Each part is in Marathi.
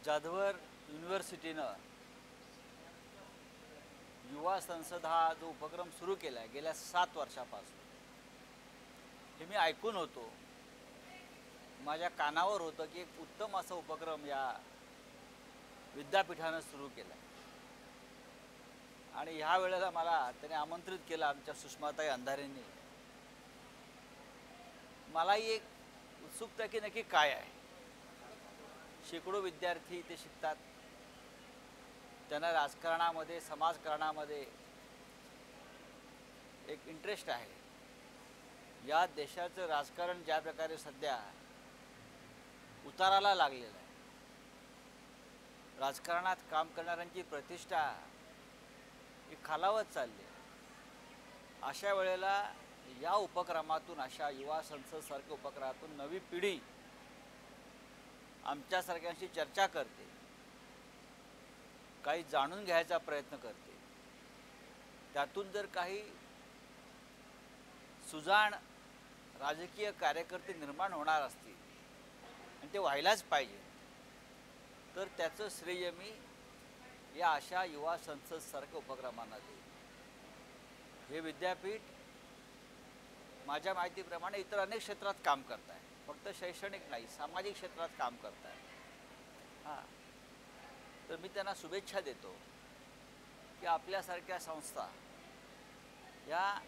जाधवर युनिव्हर्सिटीनं युवा संसद हा जो उपक्रम सुरू केला आहे गेल्या 7 वर्षापासून, हे मी ऐकून होतो, माझ्या कानावर होतं की एक उत्तम असा उपक्रम या विद्यापीठानं सुरू केला आहे. आणि ह्या वेळेला मला त्याने आमंत्रित केलं आमच्या सुषमाताई अंधारेंनी. मलाही एक उत्सुकता की नक्की काय आहे. शेकडो विद्यार्थी इथे शिकतात, त्यांना राजकारणामध्ये समाजकारणामध्ये एक इंटरेस्ट आहे. या देशाचं राजकारण ज्या प्रकारे सध्या उताराला लागलेलं आहे, राजकारणात काम करणाऱ्यांची प्रतिष्ठा ही खालावत चालली आहे. अशा वेळेला या उपक्रमातून, अशा युवा संसदसारख्या उपक्रमातून नवी पिढी आमच्यासारख्यांशी चर्चा करते, काही जाणून घ्यायचा प्रयत्न करते. त्यातून जर काही सुजाण राजकीय कार्यकर्ते निर्माण होणार असतील, आणि ते व्हायलाच पाहिजे, तर त्याचं श्रेय मी या अशा युवा संसदसारख्या उपक्रमांना देईन. हे विद्यापीठ माझ्या माहितीप्रमाणे इतर अनेक क्षेत्रात काम करत आहे, फक्त शैक्षणिक नाही, सामाजिक क्षेत्रात काम करत आहे. हां, तर मी त्यांना शुभेच्छा देतो की आपल्यासारख्या संस्था या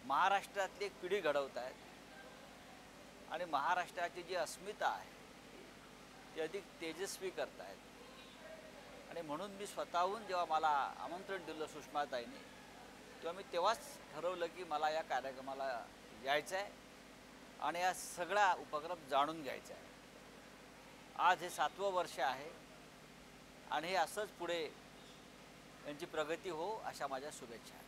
महाराष्ट्रातली एक पिढी घडवत आहेत आणि महाराष्ट्राची जी अस्मिता आहे ती अधिक तेजस्वी करत आहेत. आणि म्हणून मी स्वतःहून जेव्हा मला आमंत्रण दिलं सुषमाताईंनी, तेव्हा मी तेव्हाच ठरवलं की मला या कार्यक्रमाला यायचं आहे आणि या सगळा उपक्रम जाणून घ्यायचा आहे. आज हे 7वं वर्ष आहे आणि हे असंच पुढे यांची प्रगती हो अशा माझ्या शुभेच्छा आहेत.